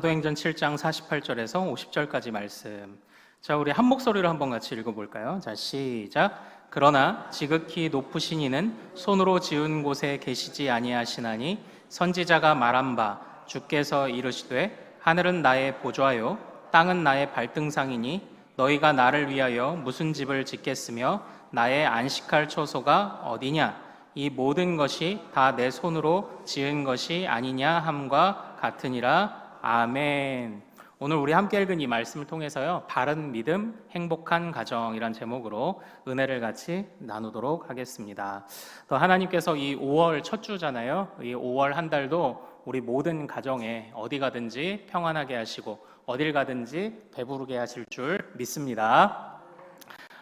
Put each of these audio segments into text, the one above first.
사도행전 7장 48절에서 50절까지 말씀. 자, 우리 한 목소리로 한번 같이 읽어볼까요? 자, 시작. 그러나 지극히 높으신 이는 손으로 지은 곳에 계시지 아니하시나니 선지자가 말한 바 주께서 이르시되 하늘은 나의 보좌요 땅은 나의 발등상이니 너희가 나를 위하여 무슨 집을 짓겠으며 나의 안식할 처소가 어디냐? 이 모든 것이 다 내 손으로 지은 것이 아니냐 함과 같으니라. 아멘. 오늘 우리 함께 읽은 이 말씀을 통해서요, 바른 믿음, 행복한 가정이란 제목으로 은혜를 같이 나누도록 하겠습니다. 또 하나님께서 이 5월 첫 주잖아요. 이 5월 한 달도 우리 모든 가정에 어디 가든지 평안하게 하시고 어딜 가든지 배부르게 하실 줄 믿습니다.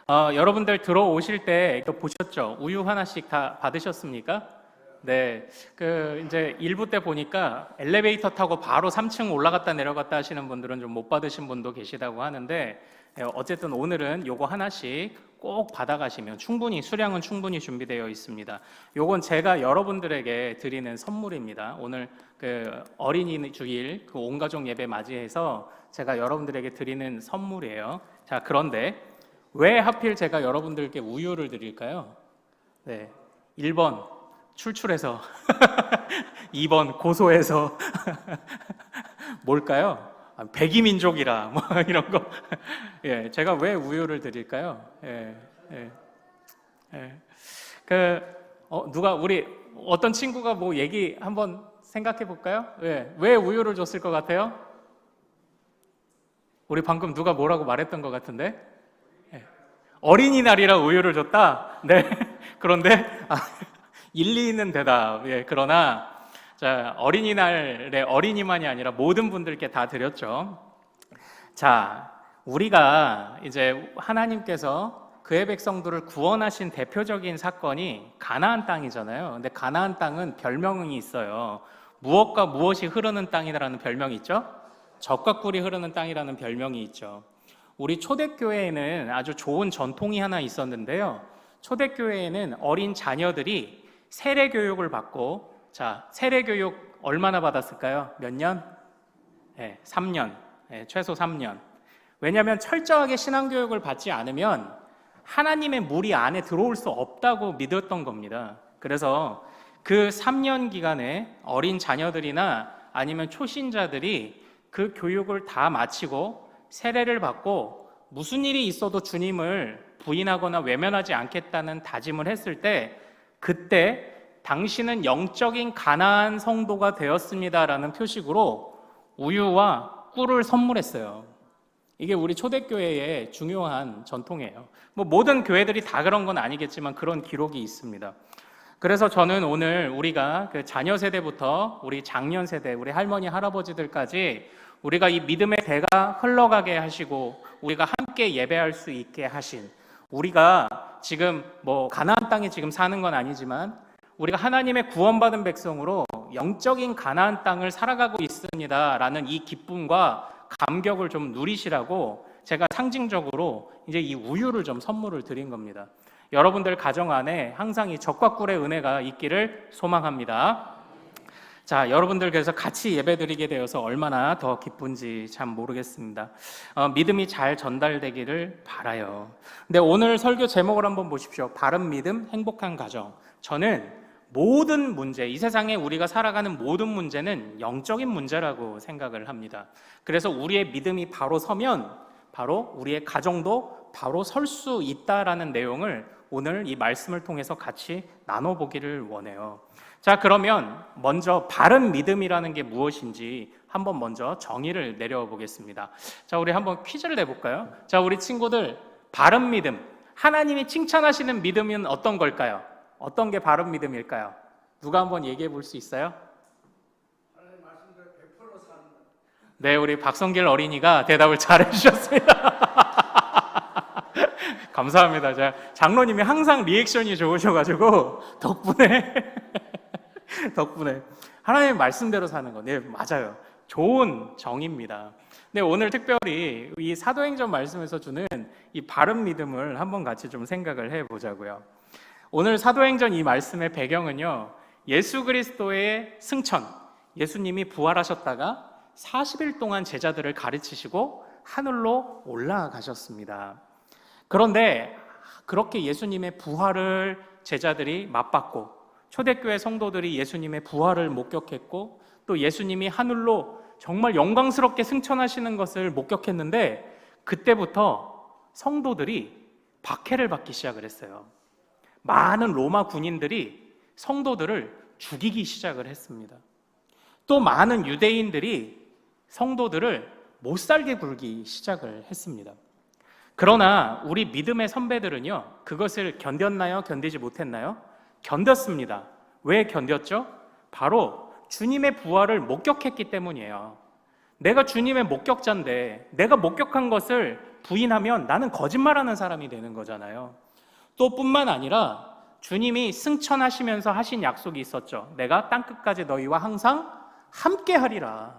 여러분들 들어오실 때 이거 보셨죠? 우유 하나씩 다 받으셨습니까? 네, 이제 일부 때 보니까 엘리베이터 타고 바로 3층 올라갔다 내려갔다 하시는 분들은 좀 못 받으신 분도 계시다고 하는데, 어쨌든 오늘은 요거 하나씩 꼭 받아가시면 수량은 충분히 준비되어 있습니다. 요건 제가 여러분들에게 드리는 선물입니다. 오늘 어린이 주일 온 가족 예배 맞이해서 제가 여러분들에게 드리는 선물이에요. 자, 그런데 왜 하필 제가 여러분들께 우유를 드릴까요? 네, 1번 출출해서 2번 고소해서 뭘까요? 백이민족이라 뭐 이런 거. 예, 제가 왜 우유를 드릴까요? 누가 우리 어떤 친구가 뭐 얘기 한번 생각해 볼까요? 왜 우유를 줬을 것 같아요? 우리 방금 누가 뭐라고 말했던 것 같은데? 어린이날이라 우유를 줬다? 네. 그런데 일리 있는 대답. 그러나 자, 어린이날에 어린이만이 아니라 모든 분들께 다 드렸죠. 자, 우리가 이제 하나님께서 그의 백성들을 구원하신 대표적인 사건이 가나안 땅이잖아요. 근데 가나안 땅은 별명이 있어요. 무엇과 무엇이 흐르는 땅이라는 별명이 있죠? 젖과 꿀이 흐르는 땅이라는 별명이 있죠. 우리 초대교회에는 아주 좋은 전통이 하나 있었는데요. 초대교회에는 어린 자녀들이 세례교육을 받고, 자, 세례교육 얼마나 받았을까요? 몇 년? 3년. 최소 3년. 왜냐하면 철저하게 신앙교육을 받지 않으면 하나님의 무리 안에 들어올 수 없다고 믿었던 겁니다. 그래서 그 3년 기간에 어린 자녀들이나 아니면 초신자들이 그 교육을 다 마치고 세례를 받고 무슨 일이 있어도 주님을 부인하거나 외면하지 않겠다는 다짐을 했을 때, 그때 당신은 영적인 가나안 성도가 되었습니다라는 표식으로 우유와 꿀을 선물했어요. 이게 우리 초대교회의 중요한 전통이에요. 뭐 모든 교회들이 다 그런 건 아니겠지만 그런 기록이 있습니다. 그래서 저는 오늘 우리가 그 자녀 세대부터 우리 장년 세대, 우리 할머니, 할아버지들까지 우리가 이 믿음의 배가 흘러가게 하시고 우리가 함께 예배할 수 있게 하신, 우리가 지금 뭐 가나안 땅에 지금 사는 건 아니지만 우리가 하나님의 구원받은 백성으로 영적인 가나안 땅을 살아가고 있습니다라는 이 기쁨과 감격을 좀 누리시라고 제가 상징적으로 이제 이 우유를 좀 선물을 드린 겁니다. 여러분들 가정 안에 항상 이 젖과 꿀의 은혜가 있기를 소망합니다. 자, 여러분들 그래서 같이 예배드리게 되어서 얼마나 더 기쁜지 참 모르겠습니다. 믿음이 잘 전달되기를 바라요. 근데 오늘 설교 제목을 한번 보십시오. 바른 믿음, 행복한 가정. 저는 모든 문제, 이 세상에 우리가 살아가는 모든 문제는 영적인 문제라고 생각을 합니다. 그래서 우리의 믿음이 바로 서면 바로 우리의 가정도 바로 설 수 있다라는 내용을 오늘 이 말씀을 통해서 같이 나눠보기를 원해요. 자, 그러면 먼저 바른 믿음이라는 게 무엇인지 한번 먼저 정의를 내려보겠습니다. 자, 우리 한번 퀴즈를 내볼까요? 자, 우리 친구들, 바른 믿음, 하나님이 칭찬하시는 믿음은 어떤 걸까요? 어떤 게 바른 믿음일까요? 누가 한번 얘기해 볼 수 있어요? 하나님 말씀대로 100% 사는 것. 네, 우리 박성길 어린이가 대답을 잘 해주셨습니다. 감사합니다. 장로님이 항상 리액션이 좋으셔가지고 덕분에 하나님의 말씀대로 사는 거. 네, 맞아요. 좋은 정의입니다. 네, 오늘 특별히 이 사도행전 말씀에서 주는 이 바른 믿음을 한번 같이 좀 생각을 해보자고요. 오늘 사도행전 이 말씀의 배경은요, 예수 그리스도의 승천, 예수님이 부활하셨다가 40일 동안 제자들을 가르치시고 하늘로 올라가셨습니다. 그런데 그렇게 예수님의 부활을 제자들이 맛봤고 초대교회 성도들이 예수님의 부활을 목격했고 또 예수님이 하늘로 정말 영광스럽게 승천하시는 것을 목격했는데 그때부터 성도들이 박해를 받기 시작을 했어요. 많은 로마 군인들이 성도들을 죽이기 시작을 했습니다. 또 많은 유대인들이 성도들을 못살게 굴기 시작을 했습니다. 그러나 우리 믿음의 선배들은요, 그것을 견뎠나요? 견디지 못했나요? 견뎠습니다. 왜 견뎠죠? 바로 주님의 부활을 목격했기 때문이에요. 내가 주님의 목격자인데 내가 목격한 것을 부인하면 나는 거짓말하는 사람이 되는 거잖아요. 또 뿐만 아니라 주님이 승천하시면서 하신 약속이 있었죠. 내가 땅끝까지 너희와 항상 함께 하리라.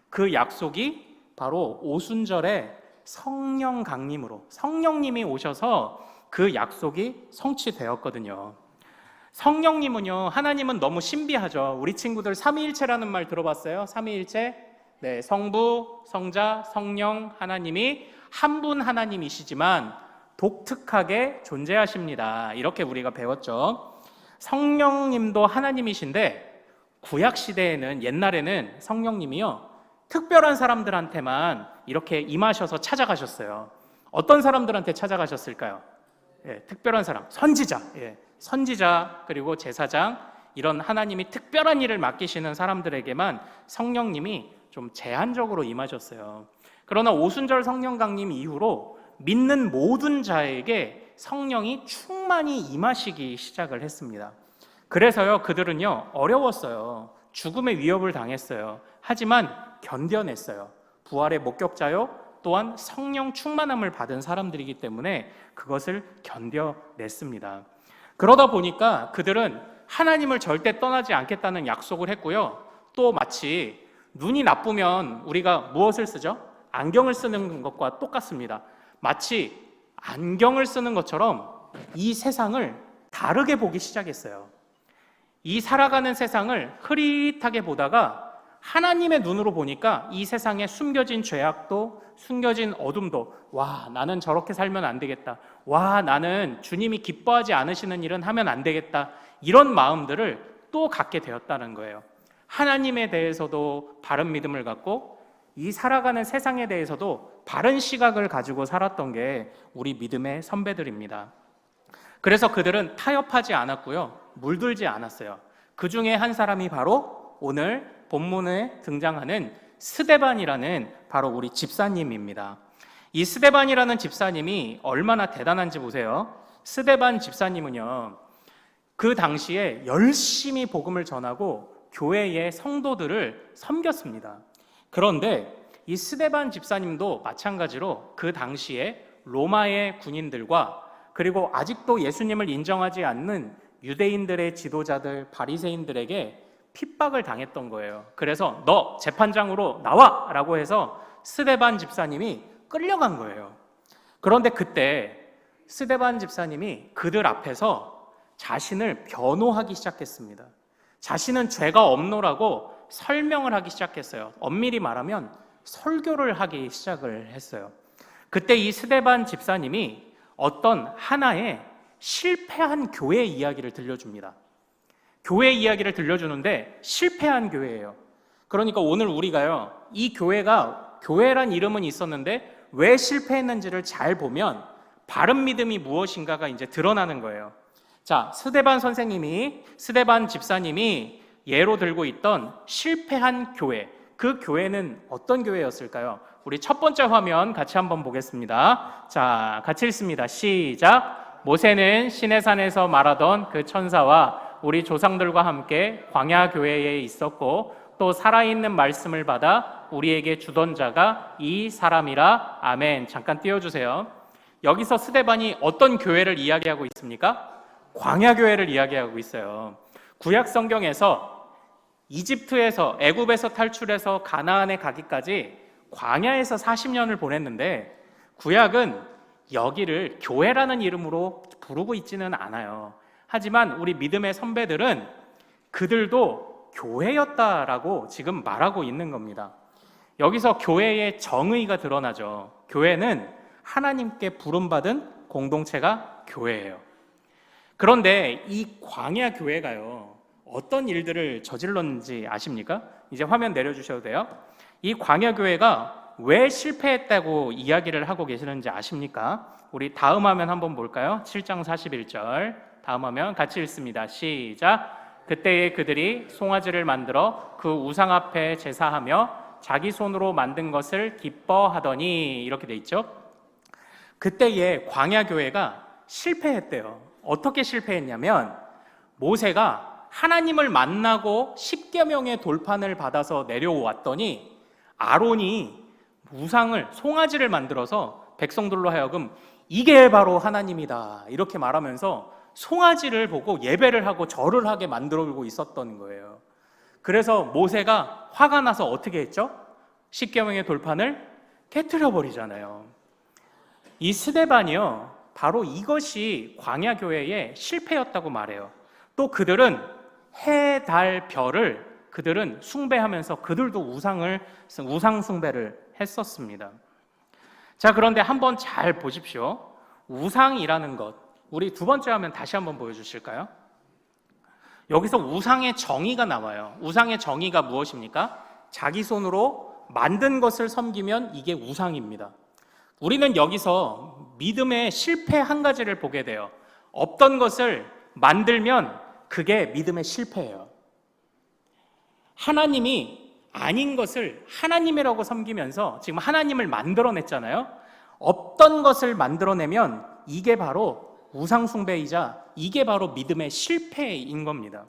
그 약속이 바로 오순절에 성령 강림으로 성령님이 오셔서 그 약속이 성취되었거든요. 성령님은요, 하나님은 너무 신비하죠. 우리 친구들 삼위일체라는 말 들어봤어요? 삼위일체? 네, 성부, 성자, 성령, 하나님이 한 분 하나님이시지만 독특하게 존재하십니다. 이렇게 우리가 배웠죠. 성령님도 하나님이신데 구약 시대에는 옛날에는 성령님이요, 특별한 사람들한테만 이렇게 임하셔서 찾아가셨어요. 어떤 사람들한테 찾아가셨을까요? 특별한 사람, 선지자, 선지자 그리고 제사장, 이런 하나님이 특별한 일을 맡기시는 사람들에게만 성령님이 좀 제한적으로 임하셨어요. 그러나 오순절 성령 강림 이후로 믿는 모든 자에게 성령이 충만히 임하시기 시작을 했습니다. 그래서요, 그들은요, 어려웠어요. 죽음의 위협을 당했어요. 하지만 견뎌냈어요. 부활의 목격자요, 또한 성령 충만함을 받은 사람들이기 때문에 그것을 견뎌냈습니다. 그러다 보니까 그들은 하나님을 절대 떠나지 않겠다는 약속을 했고요. 또 마치 눈이 나쁘면 우리가 무엇을 쓰죠? 안경을 쓰는 것과 똑같습니다. 마치 안경을 쓰는 것처럼 이 세상을 다르게 보기 시작했어요. 이 살아가는 세상을 흐릿하게 보다가 하나님의 눈으로 보니까 이 세상에 숨겨진 죄악도 숨겨진 어둠도, 와, 나는 저렇게 살면 안 되겠다. 와, 나는 주님이 기뻐하지 않으시는 일은 하면 안 되겠다. 이런 마음들을 또 갖게 되었다는 거예요. 하나님에 대해서도 바른 믿음을 갖고 이 살아가는 세상에 대해서도 바른 시각을 가지고 살았던 게 우리 믿음의 선배들입니다. 그래서 그들은 타협하지 않았고요, 물들지 않았어요. 그 중에 한 사람이 바로 오늘 본문에 등장하는 스데반이라는 바로 우리 집사님입니다. 이 스데반이라는 집사님이 얼마나 대단한지 보세요. 스데반 집사님은요, 그 당시에 열심히 복음을 전하고 교회의 성도들을 섬겼습니다. 그런데 이 스데반 집사님도 마찬가지로 그 당시에 로마의 군인들과 그리고 아직도 예수님을 인정하지 않는 유대인들의 지도자들, 바리새인들에게 핍박을 당했던 거예요. 그래서 너 재판장으로 나와! 라고 해서 스데반 집사님이 끌려간 거예요. 그런데 그때 스데반 집사님이 그들 앞에서 자신을 변호하기 시작했습니다. 자신은 죄가 없노라고 설명을 하기 시작했어요. 엄밀히 말하면 설교를 하기 시작을 했어요. 그때 이 스데반 집사님이 어떤 하나의 실패한 교회 이야기를 들려줍니다. 교회 이야기를 들려주는데 실패한 교회예요. 그러니까 오늘 우리가요, 이 교회가 교회란 이름은 있었는데 왜 실패했는지를 잘 보면 바른 믿음이 무엇인가가 이제 드러나는 거예요. 자, 스데반 집사님이 예로 들고 있던 실패한 교회, 그 교회는 어떤 교회였을까요? 우리 첫 번째 화면 같이 한번 보겠습니다. 자, 같이 읽습니다. 시작. 모세는 시내산에서 말하던 그 천사와 우리 조상들과 함께 광야 교회에 있었고 또 살아있는 말씀을 받아 우리에게 주던 자가 이 사람이라. 아멘. 잠깐 띄워주세요. 여기서 스데반이 어떤 교회를 이야기하고 있습니까? 광야 교회를 이야기하고 있어요. 구약 성경에서 이집트에서, 애굽에서 탈출해서 가나안에 가기까지 광야에서 40년을 보냈는데 구약은 여기를 교회라는 이름으로 부르고 있지는 않아요. 하지만 우리 믿음의 선배들은 그들도 교회였다라고 지금 말하고 있는 겁니다. 여기서 교회의 정의가 드러나죠. 교회는 하나님께 부름받은 공동체가 교회예요. 그런데 이 광야 교회가요, 어떤 일들을 저질렀는지 아십니까? 이제 화면 내려주셔도 돼요. 이 광야 교회가 왜 실패했다고 이야기를 하고 계시는지 아십니까? 우리 다음 화면 한번 볼까요? 7장 41절 다음 화면 같이 읽습니다. 시작. 그때에 그들이 송아지를 만들어 그 우상 앞에 제사하며 자기 손으로 만든 것을 기뻐하더니, 이렇게 돼 있죠. 그때에 광야 교회가 실패했대요. 어떻게 실패했냐면 모세가 하나님을 만나고 십계명의 돌판을 받아서 내려왔더니 아론이 우상을, 송아지를 만들어서 백성들로 하여금 이게 바로 하나님이다 이렇게 말하면서 송아지를 보고 예배를 하고 절을 하게 만들고 있었던 거예요. 그래서 모세가 화가 나서 어떻게 했죠? 십계명의 돌판을 깨트려 버리잖아요. 이 스데반이요, 바로 이것이 광야 교회의 실패였다고 말해요. 또 그들은 해, 달, 별을 그들은 숭배하면서 그들도 우상 숭배를 했었습니다. 자, 그런데 한번 잘 보십시오. 우상이라는 것, 우리 두 번째 화면 다시 한번 보여주실까요? 여기서 우상의 정의가 나와요. 우상의 정의가 무엇입니까? 자기 손으로 만든 것을 섬기면 이게 우상입니다. 우리는 여기서 믿음의 실패 한 가지를 보게 돼요. 없던 것을 만들면 그게 믿음의 실패예요. 하나님이 아닌 것을 하나님이라고 섬기면서 지금 하나님을 만들어냈잖아요. 없던 것을 만들어내면 이게 바로 우상 숭배이자 이게 바로 믿음의 실패인 겁니다.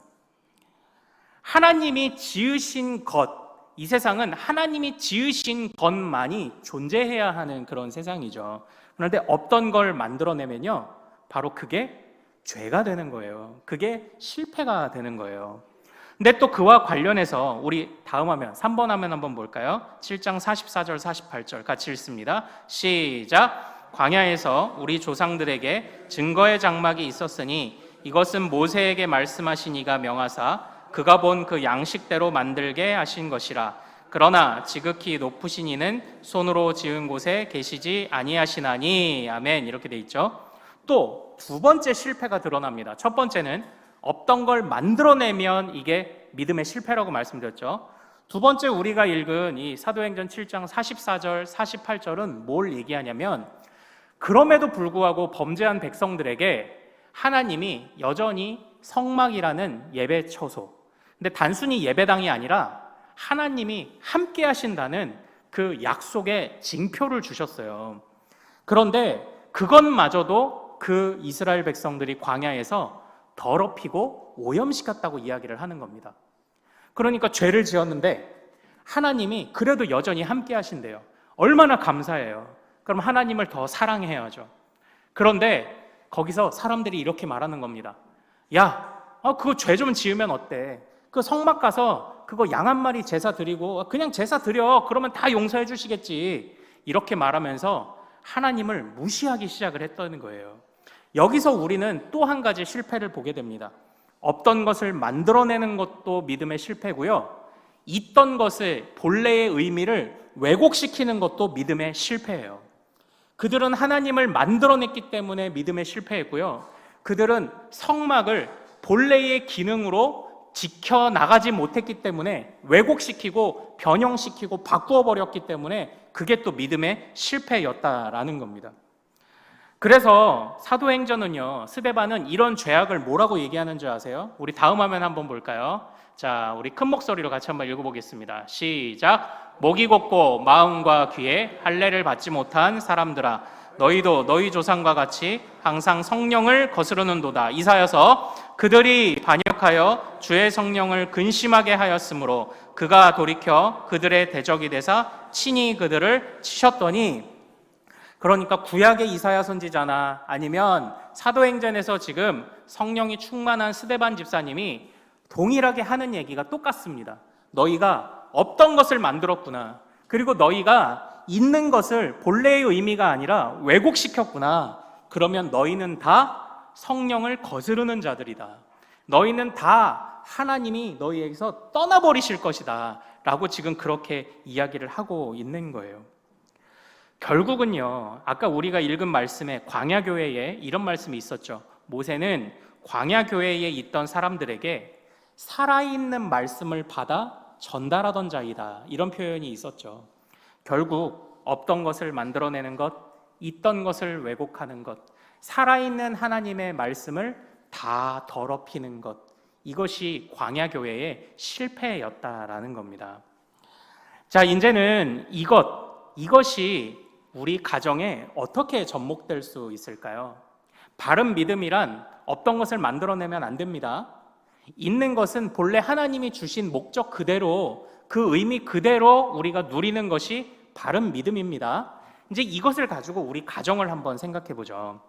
하나님이 지으신 것, 이 세상은 하나님이 지으신 것만이 존재해야 하는 그런 세상이죠. 그런데 없던 걸 만들어내면요, 바로 그게 죄가 되는 거예요. 그게 실패가 되는 거예요. 근데 또 그와 관련해서 우리 다음 화면 3번 화면 한번 볼까요? 7장 44절 48절 같이 읽습니다. 시작. 광야에서 우리 조상들에게 증거의 장막이 있었으니 이것은 모세에게 말씀하신 이가 명하사 그가 본 그 양식대로 만들게 하신 것이라. 그러나 지극히 높으신 이는 손으로 지은 곳에 계시지 아니하시나니. 아멘. 이렇게 돼 있죠. 또 두 번째 실패가 드러납니다. 첫 번째는 없던 걸 만들어내면 이게 믿음의 실패라고 말씀드렸죠. 두 번째 우리가 읽은 이 사도행전 7장 44절 48절은 뭘 얘기하냐면, 그럼에도 불구하고 범죄한 백성들에게 하나님이 여전히 성막이라는 예배 처소, 근데 단순히 예배당이 아니라 하나님이 함께 하신다는 그 약속의 징표를 주셨어요. 그런데 그것마저도 그 이스라엘 백성들이 광야에서 더럽히고 오염시켰다고 이야기를 하는 겁니다. 그러니까 죄를 지었는데 하나님이 그래도 여전히 함께 하신대요. 얼마나 감사해요. 그럼 하나님을 더 사랑해야죠. 그런데 거기서 사람들이 이렇게 말하는 겁니다. 야, 그거 죄 좀 지으면 어때? 그 성막 가서 그거 양 한 마리 제사 드리고 그냥 제사 드려. 그러면 다 용서해 주시겠지. 이렇게 말하면서 하나님을 무시하기 시작을 했다는 거예요. 여기서 우리는 또 한 가지 실패를 보게 됩니다. 없던 것을 만들어내는 것도 믿음의 실패고요. 있던 것을 본래의 의미를 왜곡시키는 것도 믿음의 실패예요. 그들은 하나님을 만들어냈기 때문에 믿음에 실패했고요. 그들은 성막을 본래의 기능으로 지켜나가지 못했기 때문에 왜곡시키고 변형시키고 바꾸어버렸기 때문에 그게 또 믿음의 실패였다라는 겁니다. 그래서 사도행전은요, 스데반은 이런 죄악을 뭐라고 얘기하는 줄 아세요? 우리 다음 화면 한번 볼까요? 자, 우리 큰 목소리로 같이 한번 읽어보겠습니다. 시작. 목이 곧고 마음과 귀에 할례를 받지 못한 사람들아, 너희도 너희 조상과 같이 항상 성령을 거스르는도다. 이사여서 그들이 반역하여 주의 성령을 근심하게 하였으므로 그가 돌이켜 그들의 대적이 되사 친히 그들을 치셨더니. 그러니까 구약의 이사야 선지자나 아니면 사도행전에서 지금 성령이 충만한 스데반 집사님이 동일하게 하는 얘기가 똑같습니다. 너희가 없던 것을 만들었구나. 그리고 너희가 있는 것을 본래의 의미가 아니라 왜곡시켰구나. 그러면 너희는 다 성령을 거스르는 자들이다. 너희는 다 하나님이 너희에게서 떠나버리실 것이다 라고 지금 그렇게 이야기를 하고 있는 거예요. 결국은요, 아까 우리가 읽은 말씀에 광야교회에 이런 말씀이 있었죠. 모세는 광야교회에 있던 사람들에게 살아있는 말씀을 받아 전달하던 자이다, 이런 표현이 있었죠. 결국 없던 것을 만들어내는 것, 있던 것을 왜곡하는 것, 살아있는 하나님의 말씀을 다 더럽히는 것, 이것이 광야교회의 실패였다라는 겁니다. 자, 이제는 이것이 우리 가정에 어떻게 접목될 수 있을까요? 바른 믿음이란 없던 것을 만들어내면 안 됩니다. 있는 것은 본래 하나님이 주신 목적 그대로, 그 의미 그대로 우리가 누리는 것이 바른 믿음입니다. 이제 이것을 가지고 우리 가정을 한번 생각해 보죠.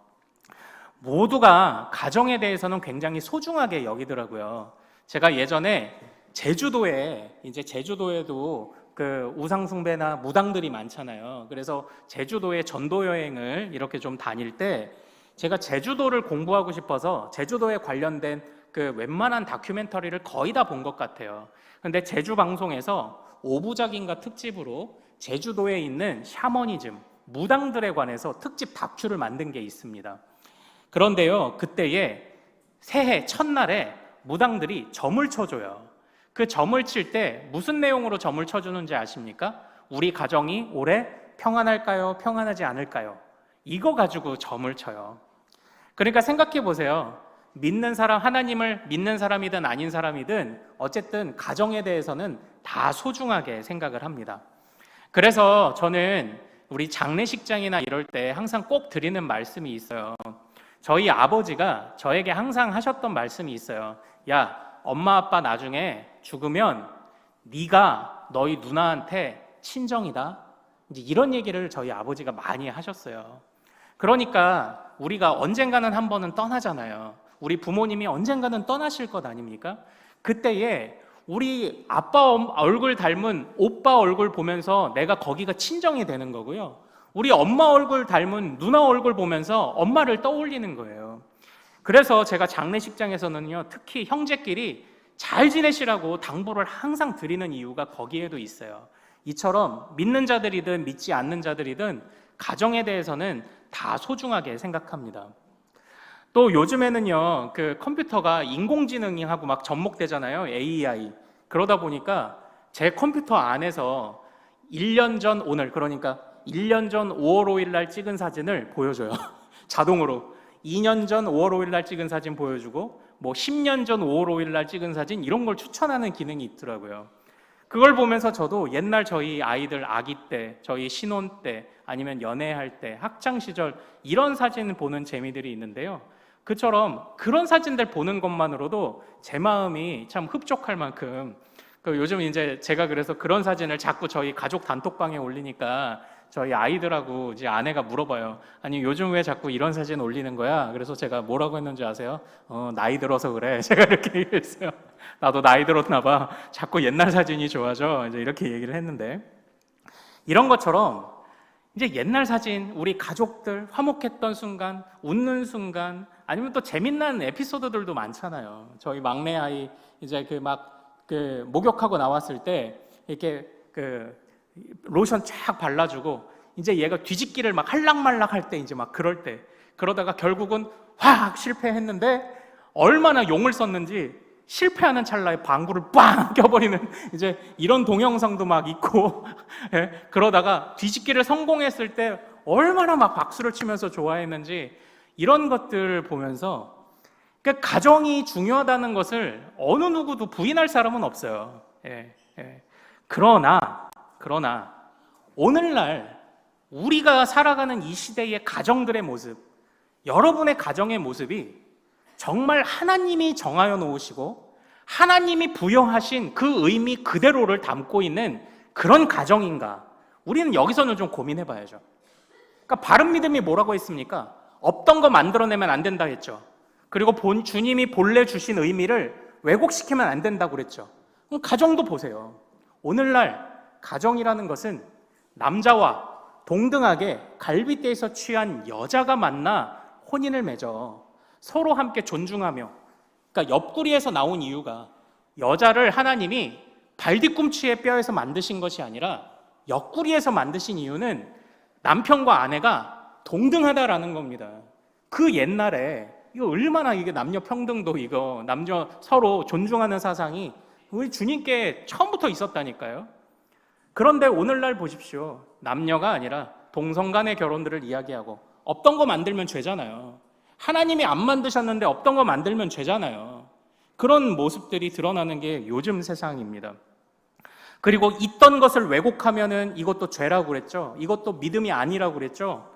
모두가 가정에 대해서는 굉장히 소중하게 여기더라고요. 제가 예전에 제주도에도 그 우상숭배나 무당들이 많잖아요. 그래서 제주도에 전도 여행을 이렇게 좀 다닐 때 제가 제주도를 공부하고 싶어서 제주도에 관련된 그 웬만한 다큐멘터리를 거의 다 본 것 같아요. 근데 제주 방송에서 5부작인가 특집으로 제주도에 있는 샤머니즘, 무당들에 관해서 특집 다큐를 만든 게 있습니다. 그런데요, 그때에 새해 첫날에 무당들이 점을 쳐줘요. 그 점을 칠 때 무슨 내용으로 점을 쳐주는지 아십니까? 우리 가정이 올해 평안할까요? 평안하지 않을까요? 이거 가지고 점을 쳐요. 그러니까 생각해 보세요. 믿는 사람, 하나님을 믿는 사람이든 아닌 사람이든 어쨌든 가정에 대해서는 다 소중하게 생각을 합니다. 그래서 저는 우리 장례식장이나 이럴 때 항상 꼭 드리는 말씀이 있어요. 저희 아버지가 저에게 항상 하셨던 말씀이 있어요. 야, 엄마 아빠 나중에 죽으면 네가 너희 누나한테 친정이다. 이제 이런 얘기를 저희 아버지가 많이 하셨어요. 그러니까 우리가 언젠가는 한 번은 떠나잖아요. 우리 부모님이 언젠가는 떠나실 것 아닙니까? 그때에 우리 아빠 얼굴 닮은 오빠 얼굴 보면서 내가 거기가 친정이 되는 거고요. 우리 엄마 얼굴 닮은 누나 얼굴 보면서 엄마를 떠올리는 거예요. 그래서 제가 장례식장에서는요, 특히 형제끼리 잘 지내시라고 당부를 항상 드리는 이유가 거기에도 있어요. 이처럼 믿는 자들이든 믿지 않는 자들이든 가정에 대해서는 다 소중하게 생각합니다. 또 요즘에는요, 그 컴퓨터가 인공지능하고 막 접목되잖아요. AI. 그러다 보니까 제 컴퓨터 안에서 1년 전 오늘, 그러니까 1년 전 5월 5일 날 찍은 사진을 보여줘요. 자동으로. 2년 전 5월 5일 날 찍은 사진 보여주고, 뭐 10년 전 5월 5일 날 찍은 사진, 이런 걸 추천하는 기능이 있더라고요. 그걸 보면서 저도 옛날 저희 아이들 아기 때, 저희 신혼 때, 아니면 연애할 때, 학창 시절 이런 사진 보는 재미들이 있는데요. 그처럼 그런 사진들 보는 것만으로도 제 마음이 참 흡족할 만큼, 요즘 이제 제가 그래서 그런 사진을 자꾸 저희 가족 단톡방에 올리니까 저희 아이들하고 이제 아내가 물어봐요. 아니, 요즘 왜 자꾸 이런 사진 올리는 거야? 그래서 제가 뭐라고 했는지 아세요? 나이 들어서 그래. 제가 이렇게 얘기했어요. 나도 나이 들었나 봐. 자꾸 옛날 사진이 좋아져. 이제 이렇게 얘기를 했는데, 이런 것처럼 이제 옛날 사진, 우리 가족들 화목했던 순간, 웃는 순간, 아니면 또 재밌는 에피소드들도 많잖아요. 저희 막내 아이 이제 목욕하고 나왔을 때 이렇게 로션 쫙 발라주고 이제 얘가 뒤집기를 막 할락말락 할 때, 이제 막 그럴 때, 그러다가 결국은 확 실패했는데 얼마나 용을 썼는지 실패하는 찰나에 방구를 빵 껴버리는 이제 이런 동영상도 막 있고 예? 그러다가 뒤집기를 성공했을 때 얼마나 막 박수를 치면서 좋아했는지, 이런 것들을 보면서 그러니까 가정이 중요하다는 것을 어느 누구도 부인할 사람은 없어요. 그러나 오늘날 우리가 살아가는 이 시대의 가정들의 모습, 여러분의 가정의 모습이 정말 하나님이 정하여 놓으시고 하나님이 부여하신 그 의미 그대로를 담고 있는 그런 가정인가? 우리는 여기서는 좀 고민해 봐야죠. 그러니까 바른 믿음이 뭐라고 했습니까? 없던 거 만들어내면 안 된다 했죠. 그리고 주님이 본래 주신 의미를 왜곡시키면 안 된다고 그랬죠. 그럼 가정도 보세요. 오늘날 가정이라는 것은 남자와 동등하게 갈빗대에서 취한 여자가 만나 혼인을 맺어 서로 함께 존중하며 그러니까 옆구리에서 나온 이유가 여자를 하나님이 발뒤꿈치의 뼈에서 만드신 것이 아니라 옆구리에서 만드신 이유는 남편과 아내가 동등하다라는 겁니다. 그 옛날에 이거 얼마나 이게 남녀 평등도 이거 남녀 서로 존중하는 사상이 우리 주님께 처음부터 있었다니까요. 그런데 오늘날 보십시오. 남녀가 아니라 동성 간의 결혼들을 이야기하고 없던 거 만들면 죄잖아요. 하나님이 안 만드셨는데 없던 거 만들면 죄잖아요. 그런 모습들이 드러나는 게 요즘 세상입니다. 그리고 있던 것을 왜곡하면은 이것도 죄라고 그랬죠. 이것도 믿음이 아니라고 그랬죠.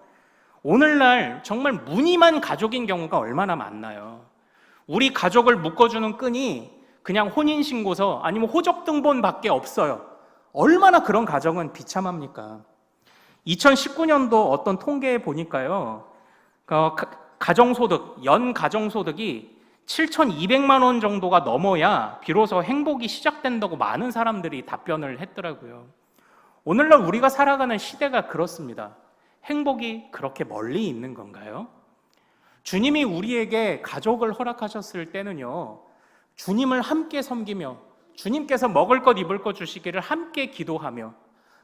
오늘날 정말 무늬만 가족인 경우가 얼마나 많나요? 우리 가족을 묶어주는 끈이 그냥 혼인신고서 아니면 호적등본밖에 없어요. 얼마나 그런 가정은 비참합니까? 2019년도 어떤 통계에 보니까요, 가정소득, 연 가정소득이 7,200만 원 정도가 넘어야 비로소 행복이 시작된다고 많은 사람들이 답변을 했더라고요. 오늘날 우리가 살아가는 시대가 그렇습니다. 행복이 그렇게 멀리 있는 건가요? 주님이 우리에게 가족을 허락하셨을 때는요, 주님을 함께 섬기며 주님께서 먹을 것 입을 것 주시기를 함께 기도하며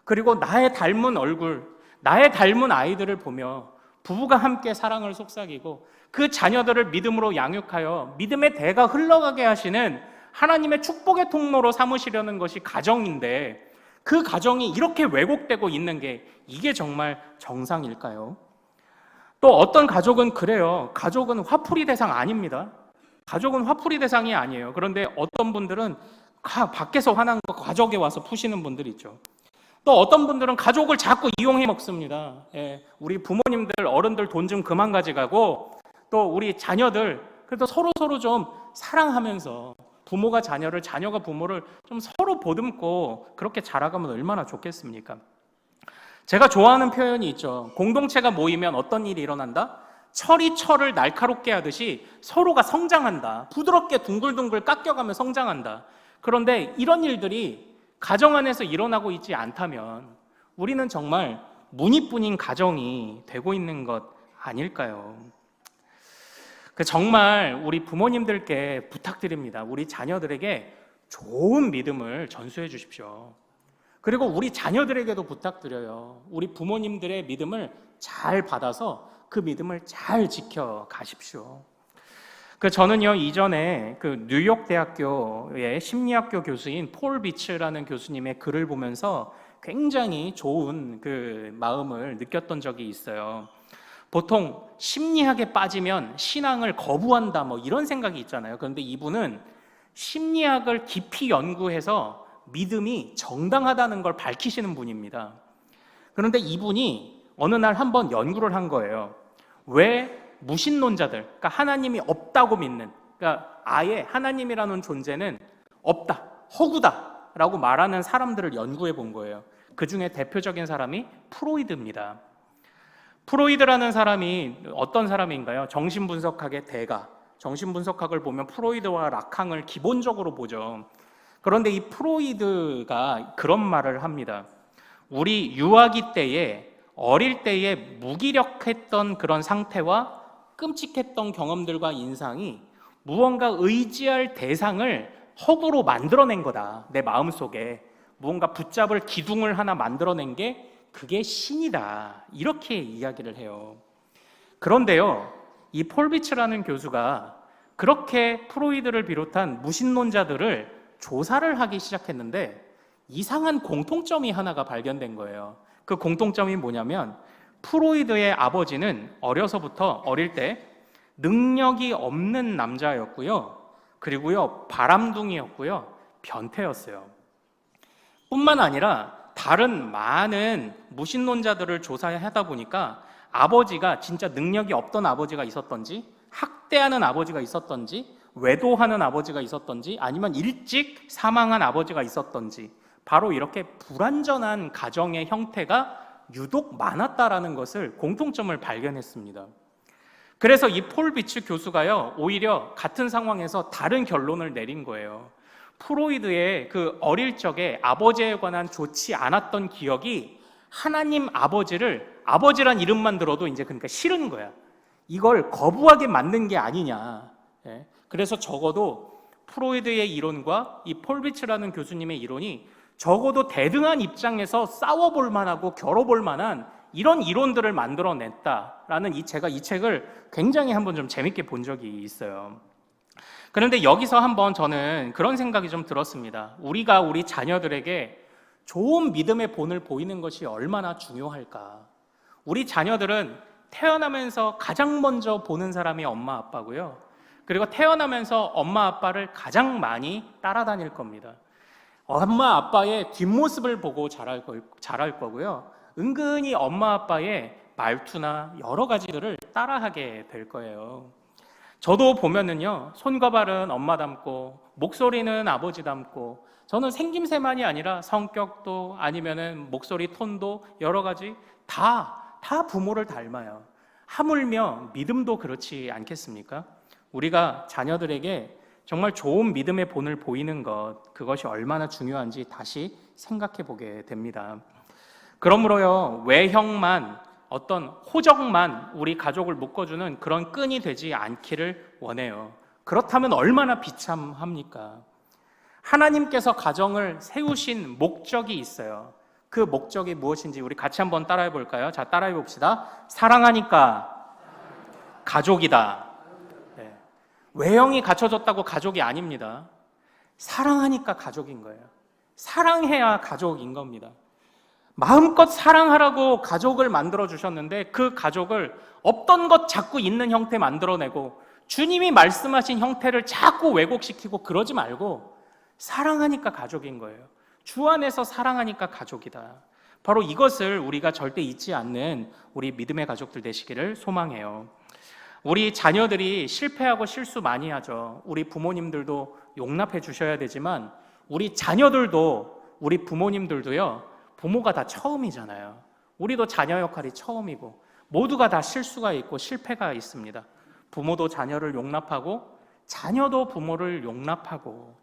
그리고 나의 닮은 얼굴, 나의 닮은 아이들을 보며 부부가 함께 사랑을 속삭이고 그 자녀들을 믿음으로 양육하여 믿음의 대가 흘러가게 하시는 하나님의 축복의 통로로 삼으시려는 것이 가정인데 그 가정이 이렇게 왜곡되고 있는 게 이게 정말 정상일까요? 또 어떤 가족은 그래요. 가족은 화풀이 대상 아닙니다. 가족은 화풀이 대상이 아니에요. 그런데 어떤 분들은 밖에서 화난 거 가족에 와서 푸시는 분들이 있죠. 또 어떤 분들은 가족을 자꾸 이용해 먹습니다. 우리 부모님들, 어른들 돈 좀 그만 가져가고 또 우리 자녀들 그래도 서로 좀 사랑하면서 부모가 자녀를, 자녀가 부모를 좀 서로 보듬고 그렇게 자라가면 얼마나 좋겠습니까? 제가 좋아하는 표현이 있죠. 공동체가 모이면 어떤 일이 일어난다? 철이 철을 날카롭게 하듯이 서로가 성장한다. 부드럽게 둥글둥글 깎여가며 성장한다. 그런데 이런 일들이 가정 안에서 일어나고 있지 않다면 우리는 정말 무늬뿐인 가정이 되고 있는 것 아닐까요? 정말 우리 부모님들께 부탁드립니다. 우리 자녀들에게 좋은 믿음을 전수해 주십시오. 그리고 우리 자녀들에게도 부탁드려요. 우리 부모님들의 믿음을 잘 받아서 그 믿음을 잘 지켜 가십시오. 저는요, 이전에 뉴욕 대학교의 심리학교 교수인 폴 비츠라는 교수님의 글을 보면서 굉장히 좋은 마음을 느꼈던 적이 있어요. 보통 심리학에 빠지면 신앙을 거부한다 뭐 이런 생각이 있잖아요. 그런데 이분은 심리학을 깊이 연구해서 믿음이 정당하다는 걸 밝히시는 분입니다. 그런데 이분이 어느 날 한번 연구를 한 거예요. 왜 무신론자들, 그러니까 하나님이 없다고 믿는, 그러니까 아예 하나님이라는 존재는 없다, 허구다라고 말하는 사람들을 연구해 본 거예요. 그 중에 대표적인 사람이 프로이드입니다. 프로이드라는 사람이 어떤 사람인가요? 정신분석학의 대가. 정신분석학을 보면 프로이드와 락항을 기본적으로 보죠. 그런데 이 프로이드가 그런 말을 합니다. 우리 유아기 때에 어릴 때에 무기력했던 그런 상태와 끔찍했던 경험들과 인상이 무언가 의지할 대상을 허구로 만들어낸 거다. 내 마음속에 무언가 붙잡을 기둥을 하나 만들어낸 게 그게 신이다. 이렇게 이야기를 해요. 그런데요, 이 폴 비츠라는 교수가 그렇게 프로이드를 비롯한 무신론자들을 조사를 하기 시작했는데 이상한 공통점이 하나가 발견된 거예요. 그 공통점이 뭐냐면 프로이드의 아버지는 어릴 때 능력이 없는 남자였고요. 그리고요, 바람둥이였고요. 변태였어요. 뿐만 아니라 다른 많은 무신론자들을 조사하다 보니까 아버지가 진짜 능력이 없던 아버지가 있었던지 학대하는 아버지가 있었던지 외도하는 아버지가 있었던지 아니면 일찍 사망한 아버지가 있었던지 바로 이렇게 불완전한 가정의 형태가 유독 많았다라는 것을 공통점을 발견했습니다. 그래서 이 폴 비츠 교수가요, 오히려 같은 상황에서 다른 결론을 내린 거예요. 프로이드의 그 어릴 적에 아버지에 관한 좋지 않았던 기억이 하나님 아버지를 아버지란 이름만 들어도 이제 그러니까 싫은 거야. 이걸 거부하게 만든 게 아니냐. 예. 그래서 적어도 프로이드의 이론과 이 폴 비츠라는 교수님의 이론이 적어도 대등한 입장에서 싸워볼 만하고 겨뤄볼 만한 이런 이론들을 만들어냈다라는 제가 이 책을 굉장히 한번 좀 재밌게 본 적이 있어요. 그런데 여기서 한번 저는 그런 생각이 좀 들었습니다. 우리가 우리 자녀들에게 좋은 믿음의 본을 보이는 것이 얼마나 중요할까. 우리 자녀들은 태어나면서 가장 먼저 보는 사람이 엄마 아빠고요. 그리고 태어나면서 엄마 아빠를 가장 많이 따라다닐 겁니다. 엄마 아빠의 뒷모습을 보고 자랄 거고요. 은근히 엄마 아빠의 말투나 여러 가지들을 따라하게 될 거예요. 저도 보면은요, 손과 발은 엄마 닮고 목소리는 아버지 닮고, 저는 생김새만이 아니라 성격도 아니면은 목소리 톤도 여러 가지 다 부모를 닮아요. 하물며 믿음도 그렇지 않겠습니까? 우리가 자녀들에게 정말 좋은 믿음의 본을 보이는 것, 그것이 얼마나 중요한지 다시 생각해 보게 됩니다. 그러므로요, 외형만, 어떤 호적만 우리 가족을 묶어주는 그런 끈이 되지 않기를 원해요. 그렇다면 얼마나 비참합니까? 하나님께서 가정을 세우신 목적이 있어요. 그 목적이 무엇인지 우리 같이 한번 따라해 볼까요? 자, 따라해 봅시다. 사랑하니까 가족이다. 네. 외형이 갖춰졌다고 가족이 아닙니다. 사랑하니까 가족인 거예요. 사랑해야 가족인 겁니다. 마음껏 사랑하라고 가족을 만들어 주셨는데 그 가족을 없던 것 자꾸 있는 형태 만들어내고 주님이 말씀하신 형태를 자꾸 왜곡시키고 그러지 말고 사랑하니까 가족인 거예요. 주 안에서 사랑하니까 가족이다. 바로 이것을 우리가 절대 잊지 않는 우리 믿음의 가족들 되시기를 소망해요. 우리 자녀들이 실패하고 실수 많이 하죠. 우리 부모님들도 용납해 주셔야 되지만 우리 자녀들도, 우리 부모님들도요, 부모가 다 처음이잖아요. 우리도 자녀 역할이 처음이고 모두가 다 실수가 있고 실패가 있습니다. 부모도 자녀를 용납하고 자녀도 부모를 용납하고.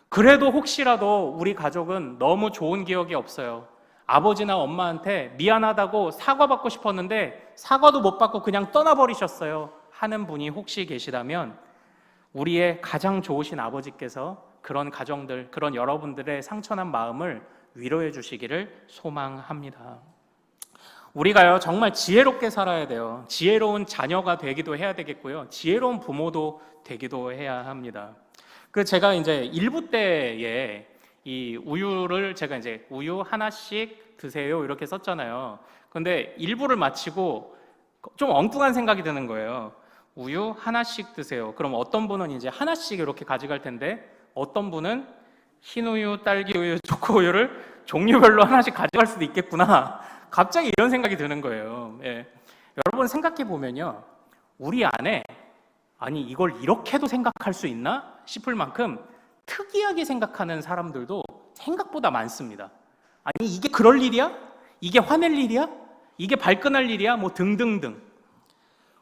그래도 혹시라도 우리 가족은 너무 좋은 기억이 없어요. 아버지나 엄마한테 미안하다고 사과받고 싶었는데 사과도 못 받고 그냥 떠나버리셨어요 하는 분이 혹시 계시다면 우리의 가장 좋으신 아버지께서 그런 가정들, 그런 여러분들의 상처난 마음을 위로해 주시기를 소망합니다. 우리가요, 정말 지혜롭게 살아야 돼요. 지혜로운 자녀가 되기도 해야 되겠고요. 지혜로운 부모도 되기도 해야 합니다. 제가 이제 1부 때에 이 우유를 제가 이제 우유 하나씩 드세요 이렇게 썼잖아요. 근데 1부를 마치고 좀 엉뚱한 생각이 드는 거예요. 우유 하나씩 드세요. 그럼 어떤 분은 이제 하나씩 이렇게 가져갈 텐데 어떤 분은 흰우유, 딸기우유, 초코우유를 종류별로 하나씩 가져갈 수도 있겠구나. 갑자기 이런 생각이 드는 거예요. 예. 여러분 생각해 보면요, 우리 안에 아니 이걸 이렇게도 생각할 수 있나 싶을 만큼 특이하게 생각하는 사람들도 생각보다 많습니다. 아니 이게 그럴 일이야? 이게 화낼 일이야? 이게 발끈할 일이야? 뭐 등등등.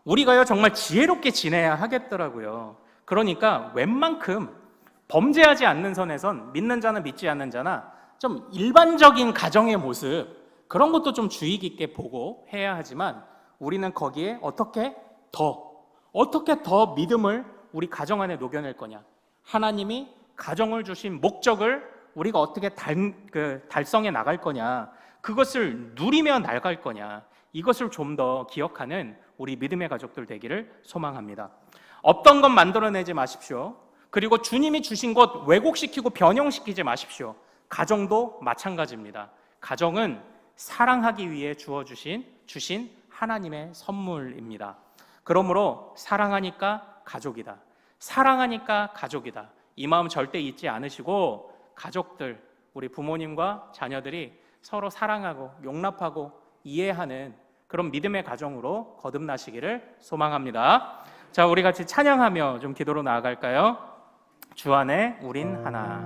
우리가요 정말 지혜롭게 지내야 하겠더라고요. 그러니까 웬만큼 범죄하지 않는 선에선 믿는 자는 믿지 않는 자나 좀 일반적인 가정의 모습, 그런 것도 좀 주의 깊게 보고 해야 하지만 우리는 거기에 어떻게 더 믿음을 우리 가정 안에 녹여낼 거냐, 하나님이 가정을 주신 목적을 우리가 어떻게 달성해 나갈 거냐, 그것을 누리며 나갈 거냐, 이것을 좀 더 기억하는 우리 믿음의 가족들 되기를 소망합니다. 없던 것 만들어내지 마십시오. 그리고 주님이 주신 것 왜곡시키고 변형시키지 마십시오. 가정도 마찬가지입니다. 가정은 사랑하기 위해 주신 하나님의 선물입니다. 그러므로 사랑하니까 가족이다. 사랑하니까 가족이다. 이 마음 절대 잊지 않으시고 가족들, 우리 부모님과 자녀들이 서로 사랑하고 용납하고 이해하는 그런 믿음의 가정으로 거듭나시기를 소망합니다. 자, 우리 같이 찬양하며 좀 기도로 나아갈까요? 주 안에 우린 하나.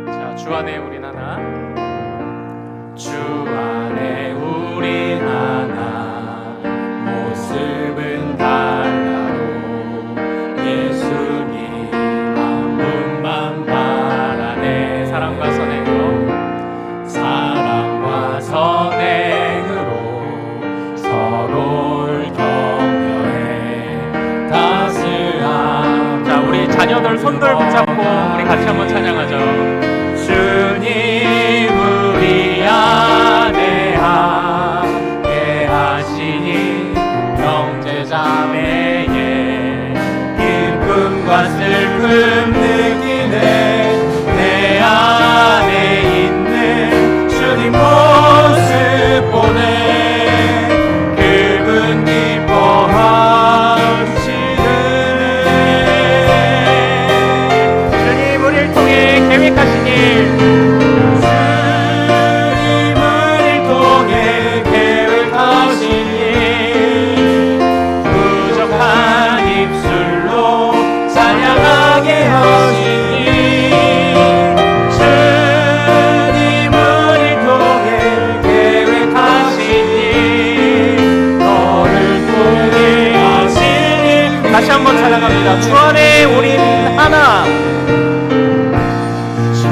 자, 주 안에 우린 하나. 주 안에 우린 하나. 모습은 달라도 예수님 한 분만 바라네. 사랑과 선행으로 손들 붙잡고 우리 같이 한번 찬양하죠. 주님 우리 안에 함께 하시니 형제자매의 기쁨과 슬픔 느끼네. 내 안에 있는 주님 모습 보네. 그분 기뻐하시네. 주님 우리를 통해 계획하신 일, 주님 우리를 통해 계획하신 일, 부족한 입술로 찬양하게 하시니. 주님 우리를 통해 계획하신 일, 너를 통해 하신 일. 다시 한번 찬양합니다. 주 안에 우린 하나. 주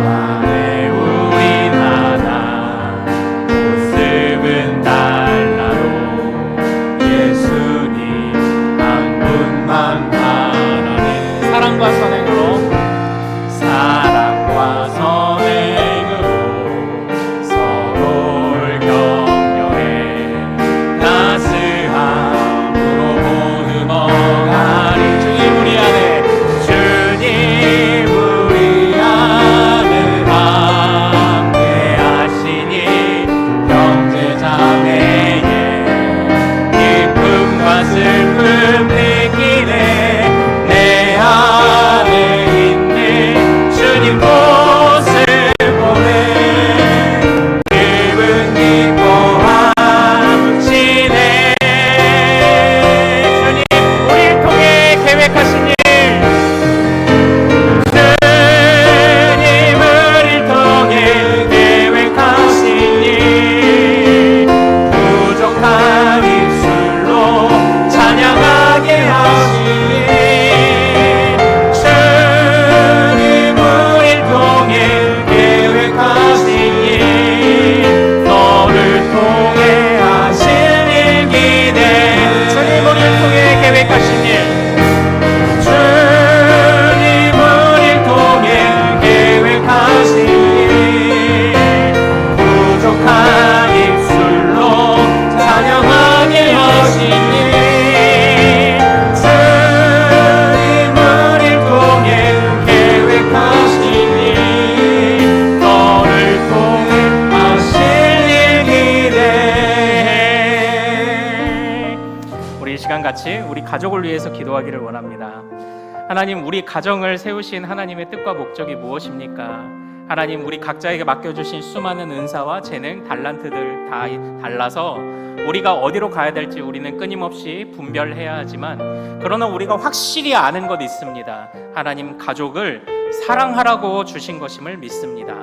안에 우린 하나. 모습은 달라도 예수님 한 분만 하나님. 사랑과 선행으로, 사랑과 선행으로 서로를 격려해 따스함으로 모두 먹으리. 주님 우리 안에, 주님 우리 안에 함께 하시니 형제자매의 기쁨과 슬픔 느끼네. 내 안에 있는 주님 모습 보네. 그분 기뻐하시네. 주님 우리를 통해 계획하신 일, 주님 우리를 통해 계획하신 일, 부족한 입술로 찬양하게 하시니. 주님 우리를 통해 계획하신 일, 너를 통해 하실 일 기대해. 주님 우리를 통해 계획하신 일, 주님 우리를 통해 계획하신 일, 부족한 입술로 찬양하게 하시니. 주님 우리를 통해 계획하신 일, 너를 통해 하실 일 기대해. 우리 이 시간 같이 우리 가족을 위해서 기도하기를 원합니다. 하나님, 우리 가정을 세우신 하나님의 뜻과 목적이 무엇입니까? 하나님, 우리 각자에게 맡겨주신 수많은 은사와 재능, 달란트들 다 달라서 우리가 어디로 가야 될지 우리는 끊임없이 분별해야 하지만, 그러나 우리가 확실히 아는 것 있습니다. 하나님, 가족을 사랑하라고 주신 것임을 믿습니다.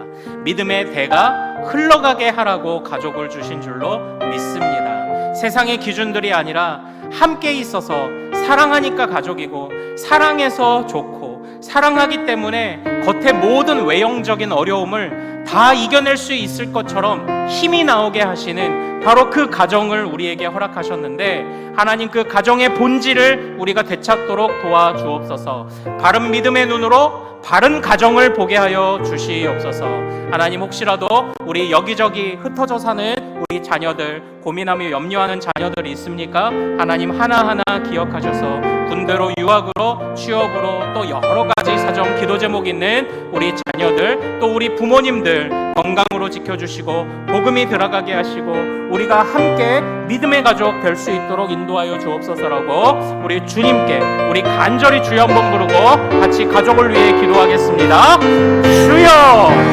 믿음의 대가 흘러가게 하라고 가족을 주신 줄로 믿습니다. 세상의 기준들이 아니라 함께 있어서 사랑하니까 가족이고, 사랑해서 좋고, 사랑하기 때문에 겉의 모든 외형적인 어려움을 다 이겨낼 수 있을 것처럼 힘이 나오게 하시는 바로 그 가정을 우리에게 허락하셨는데, 하나님, 그 가정의 본질을 우리가 되찾도록 도와주옵소서. 바른 믿음의 눈으로 바른 가정을 보게 하여 주시옵소서. 하나님, 혹시라도 우리 여기저기 흩어져 사는 우리 자녀들, 고민하며 염려하는 자녀들이 있습니까? 하나님, 하나하나 기억하셔서 군대로, 유학으로, 취업으로, 또 여러 가지 사정, 기도 제목 있는 우리 자녀들, 또 우리 부모님들 건강으로 지켜주시고 복음이 들어가게 하시고 우리가 함께 믿음의 가족 될 수 있도록 인도하여 주옵소서라고 우리 주님께 우리 간절히 주여 한번 부르고 같이 가족을 위해 기도하겠습니다. 주여!